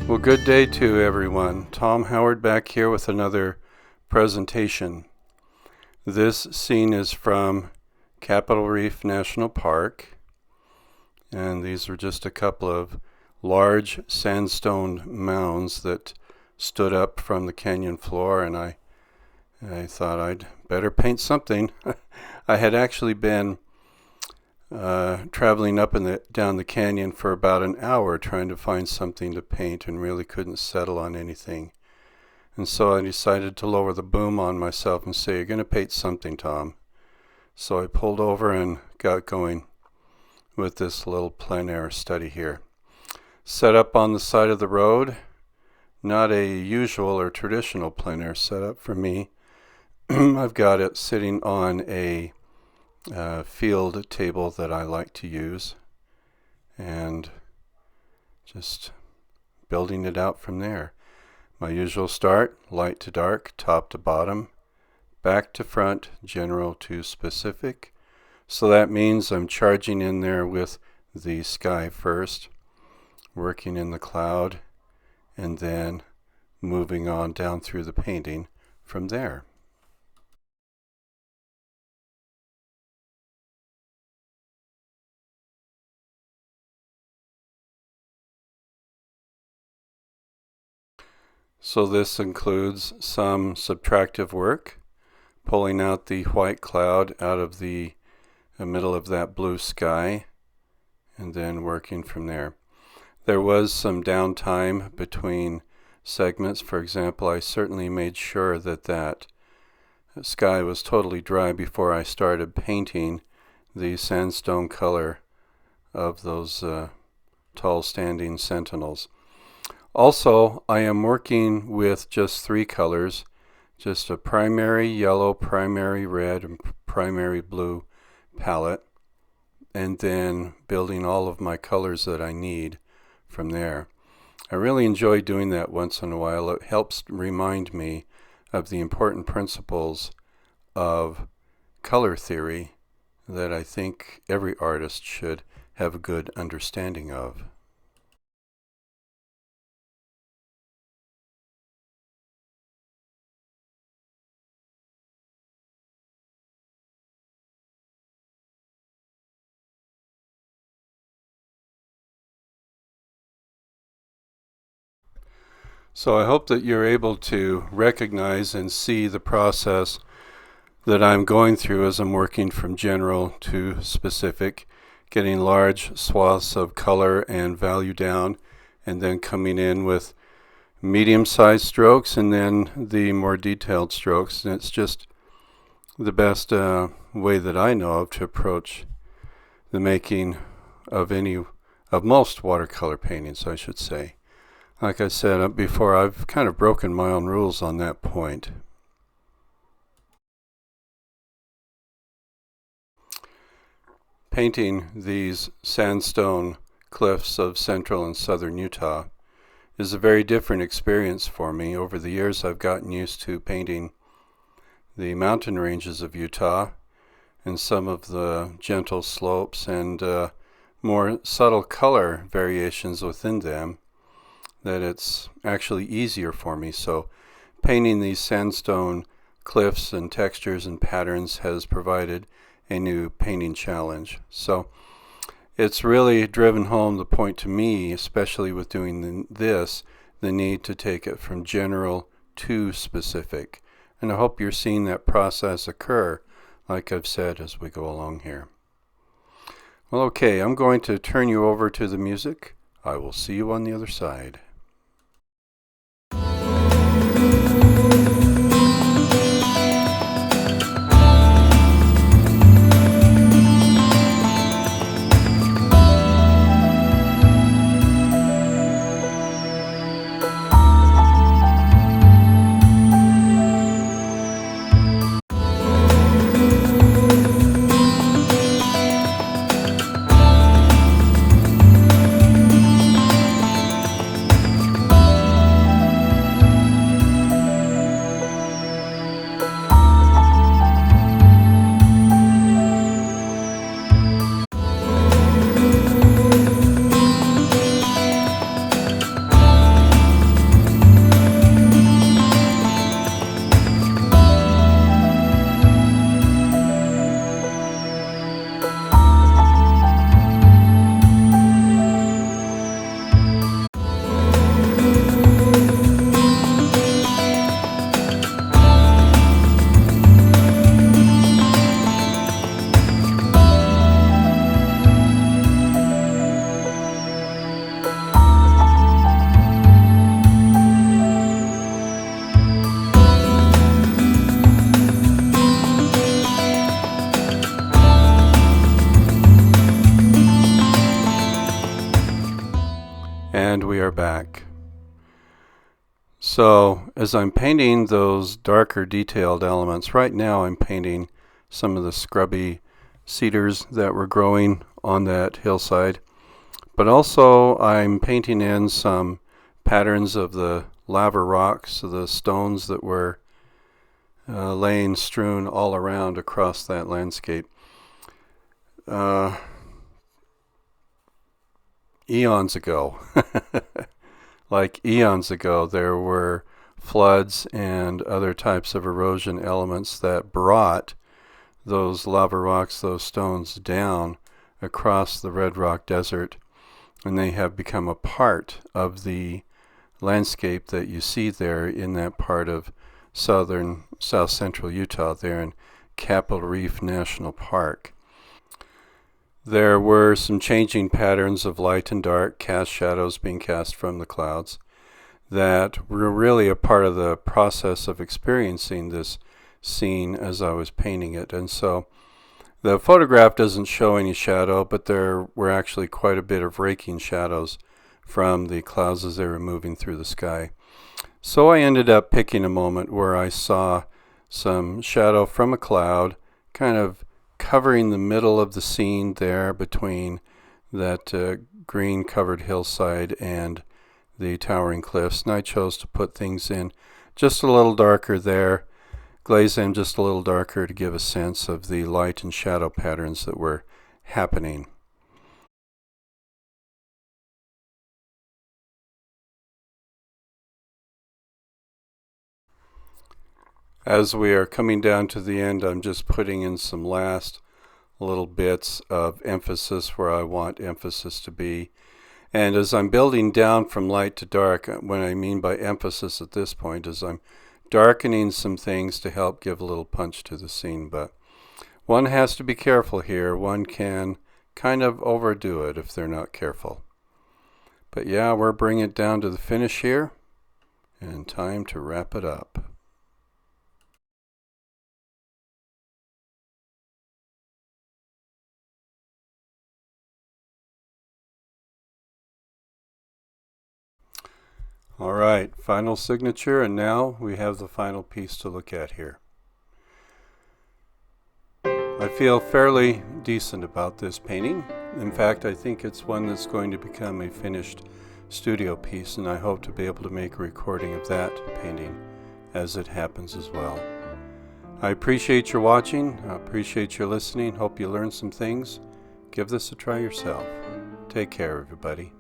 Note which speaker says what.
Speaker 1: Well, good day to everyone. Tom Howard back here with another presentation. This scene is from Capitol Reef National Park, and these are just a couple of large sandstone mounds that stood up from the canyon floor, and I thought I'd better paint something. I had actually been traveling up down the canyon for about an hour trying to find something to paint and really couldn't settle on anything. And so I decided to lower the boom on myself and say, "You're going to paint something, Tom." So I pulled over and got going with this little plein air study here. Set up on the side of the road, not a usual or traditional plein air setup for me. I've got it sitting on a field table that I like to use, and just building it out from there. My usual start, light to dark, top to bottom, back to front, general to specific. So that means I'm charging in there with the sky first, working in the cloud, and then moving on down through the painting from there. So this includes some subtractive work, pulling out the white cloud out of the middle of that blue sky, and then working from there. There was some downtime between segments. For example, I certainly made sure that that sky was totally dry before I started painting the sandstone color of those tall standing sentinels. Also, I am working with just three colors, just a primary yellow, primary red, and primary blue palette, and then building all of my colors that I need from there. I really enjoy doing that once in a while. It helps remind me of the important principles of color theory that I think every artist should have a good understanding of. So I hope that you're able to recognize and see the process that I'm going through as I'm working from general to specific, getting large swaths of color and value down, and then coming in with medium-sized strokes and then the more detailed strokes. And it's just the best way that I know of to approach the making of most watercolor paintings, I should say. Like I said before, I've kind of broken my own rules on that point. Painting these sandstone cliffs of central and southern Utah is a very different experience for me. Over the years, I've gotten used to painting the mountain ranges of Utah and some of the gentle slopes and more subtle color variations within them, that it's actually easier for me. So painting these sandstone cliffs and textures and patterns has provided a new painting challenge. So it's really driven home the point to me, especially with doing the need to take it from general to specific. And I hope you're seeing that process occur, like I've said, as we go along here. Well, okay, I'm going to turn you over to the music. I will see you on the other side. flare back. So as I'm painting those darker detailed elements, right now I'm painting some of the scrubby cedars that were growing on that hillside. But also I'm painting in some patterns of the lava rocks, the stones that were laying strewn all around across that landscape. Eons ago, like eons ago, there were floods and other types of erosion elements that brought those lava rocks, those stones down across the Red Rock Desert, and they have become a part of the landscape that you see there in that part of south central Utah, there in Capitol Reef National Park. There were some changing patterns of light and dark, cast shadows being cast from the clouds that were really a part of the process of experiencing this scene as I was painting it. And so the photograph doesn't show any shadow, but there were actually quite a bit of raking shadows from the clouds as they were moving through the sky. So I ended up picking a moment where I saw some shadow from a cloud kind of covering the middle of the scene there between that green covered hillside and the towering cliffs, and I chose to put things in just a little darker there, glaze them just a little darker to give a sense of the light and shadow patterns that were happening. As we are coming down to the end, I'm just putting in some last little bits of emphasis where I want emphasis to be. And as I'm building down from light to dark, what I mean by emphasis at this point is I'm darkening some things to help give a little punch to the scene. But one has to be careful here. One can kind of overdo it if they're not careful. But yeah, we're bringing it down to the finish here, and time to wrap it up. All right, final signature, and now we have the final piece to look at here. I feel fairly decent about this painting. In fact, I think it's one that's going to become a finished studio piece, and I hope to be able to make a recording of that painting as it happens as well. I appreciate your watching. I appreciate your listening. Hope you learned some things. Give this a try yourself. Take care, everybody.